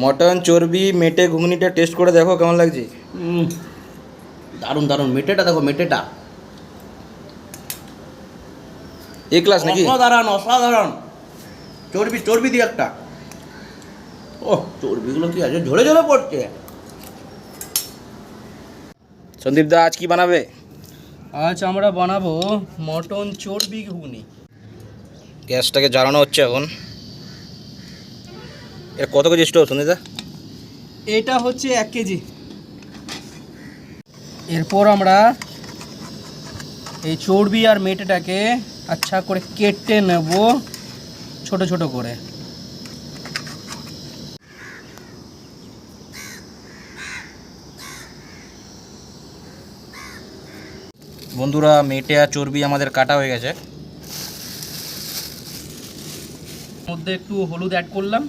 Mutton চর্বি মেটে ঘুগনিটা টেস্ট করে দেখো কেমন লাগছে। দারুণ দারুণ, মেটেটা দেখো, মেটেটা এ ক্লাস নাকি? অসাধারণ অসাধারণ। চর্বি চর্বি দিয়ে একটা, ও চর্বিগুলো কি আছে, ঝরে ঝরে পড়ছে। সন্দীপ দা আজ কি বানাবে? আজ আমরা বানাবো মটন চর্বি ঘুগনি। গ্যাসটাকে জ্বালানো হচ্ছে এখন। এটা কত কেজি স্টোভ সন্দীপ দা? এটা হচ্ছে 1 কেজি। এরপর আমরা এই চর্বি আর মেটেটাকে আচ্ছা করে কেটে নেব ছোট ছোট করে। বন্ধুরা মেটে আর চর্বি আমাদের কাটা হয়ে গেছে। মধ্যে একটু হলুদ অ্যাড করলাম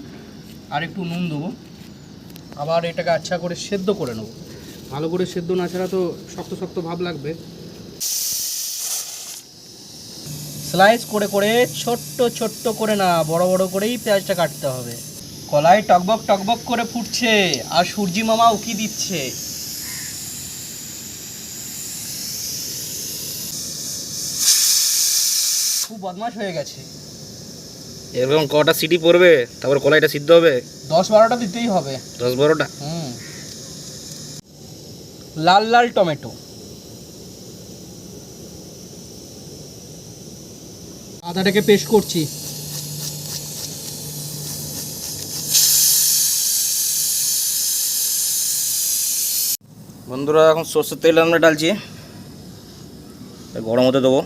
আর একটু নুন দেবো। আবার এটাকে আচ্ছা করে সেদ্ধ করে নেব। ভালো করে সেদ্ধ না ছাড়া তো শক্ত শক্ত ভাব লাগবে। স্লাইস করে করে ছোট্ট ছোট্ট করে না, বড় বড় করেই পেঁয়াজটা কাটতে হবে। কলাই টকবক টকবক করে ফুটছে আর সূর্যি মামা উকি দিচ্ছে। খুব বদমাশ হয়ে গেছে। এরকম কটা সিটি পড়বে তারপর কলাইটা সিদ্ধ হবে? 10-12টা দিতেই হবে। 10-12টা। লাল লাল টমেটো, আদাটাকে পেস্ট করছি। বন্ধুরা এখন সর্ষের তেল আমরা ডালছি, গরম হতে দেবো।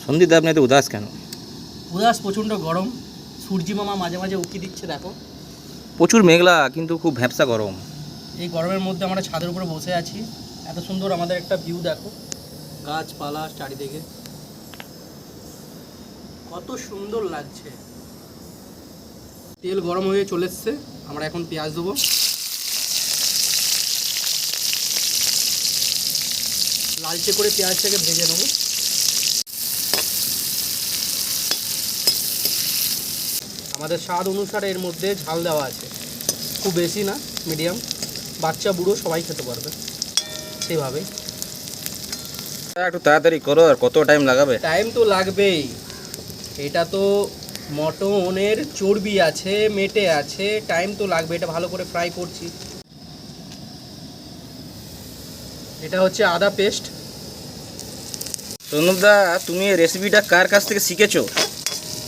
সন্দীপ দা আপনি এত উদাস কেন? উদাস, প্রচণ্ড গরম। সূর্যি মামা মাঝে মাঝে উকি দিচ্ছে দেখো। প্রচুর মেঘলা কিন্তু খুব ভ্যাপসা গরম। এই গরমের মধ্যে আমরা ছাদের উপরে বসে আছি। এত সুন্দর আমাদের একটা ভিউ দেখো, গাছপালা চারিদিকে, কত সুন্দর লাগছে। তেল গরম হয়ে চলে এসছে, আমরা এখন পেঁয়াজ দেবো। লালচে করে পেঁয়াজটাকে ভেজে নেব। আমাদের স্বাদ অনুসারে এর মধ্যে ঝাল দেওয়া আছে, খুব বেশি না, মিডিয়াম। বাচ্চা বুড়ো সবাই খেতে পারবে সেভাবে। একটু তাড়াতাড়ি করো, আর কত টাইম লাগাবে? টাইম তো লাগবেই, এটা তো মটনের চর্বি আছে, মেটে আছে, টাইম তো লাগবে। এটা ভালো করে ফ্রাই করছি। এটা হচ্ছে আদা পেস্ট। সন্দীপ দা তুমি এই রেসিপিটা কার কাছ থেকে শিখেছো?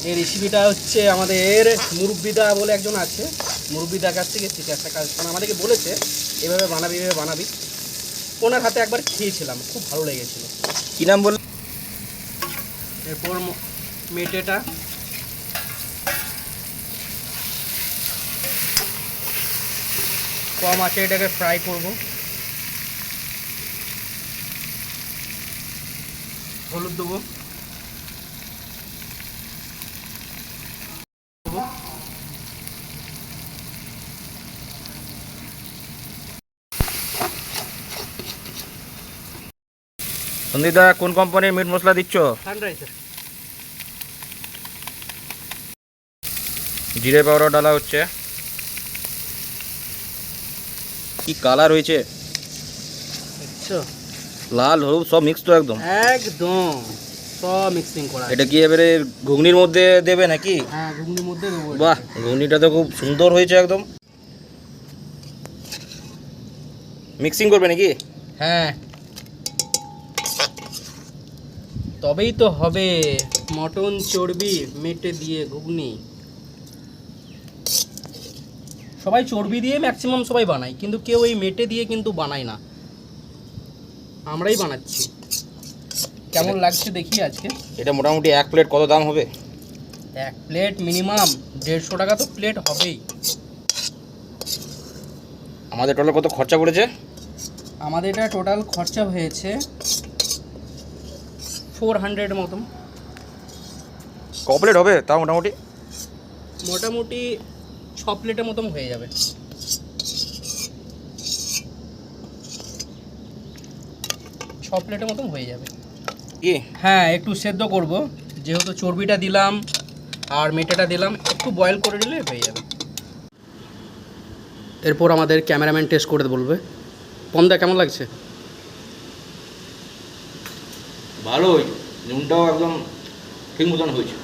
এই রেসিপিটা হচ্ছে আমাদের মুরব্বিদা বলে একজন আছে, মুরব্বিদার কাছ থেকে শিখে আসা। কারণ আমাদেরকে বলেছে এভাবে বানাবি, এভাবে বানাবি। ওনার হাতে একবার খেয়েছিলাম, খুব ভালো লেগেছিল। কী নাম বল? এরপর মেটেটা কম আছে, এটাকে ফ্রাই করব। হলুদ দেবো, সন্দীপ দা কোন কোম্পানির মিট মশলা দিচ্ছ? সানরাইজার। জিরে পাউডার ডালা হচ্ছে। কি কালার হয়েছে, দেখছো? লাল হলুদ সব মিক্স তো একদম। একদম সব মিক্সিং করা। এটা কি এবারে ঘুগনির মধ্যে দেবে নাকি? হ্যাঁ, ঘুগনির মধ্যে দেবো। বাহ, ঘুগনিটা তো খুব সুন্দর হয়েছে একদম। মিক্সিং করবে নাকি? হ্যাঁ, তবেই তো হবে মটন চর্বি মেটে দিয়ে ঘুগনি। সবাই চর্বি দিয়ে ম্যাক্সিমাম সবাই বানায়, কিন্তু কেউ এই মেটে দিয়ে কিন্তু বানায় না, আমরাই বানাচ্ছি। কেমন লাগছে দেখি আজকে। এটা মোটামুটি 1 প্লেট কত দাম হবে? 1 প্লেট মিনিমাম 150 টাকা তো প্লেট হবেই। আমাদের টোটাল কত খরচা পড়েছে? আমাদের এটা টোটাল খরচা হয়েছে 400 মতন। ক প্লেট হবে তাও মোটামুটি? মোটামুটি 6 প্লেটের মতন হয়ে যাবে। 6 প্লেটের মতন হয়ে যাবে। কি? হ্যাঁ, একটু সেদ্ধ করব, যেহেতু চর্বিটা দিলাম আর মেটেটা দিলাম, একটু বয়েল করে নিলে হয়ে যাবে। এরপর আমাদের ক্যামেরাম্যান টেস্ট করে বলবে। পমদা কেমন লাগছে? ভালো হয়েছে, নুনটাও একদম ঠিক মতন হয়েছে।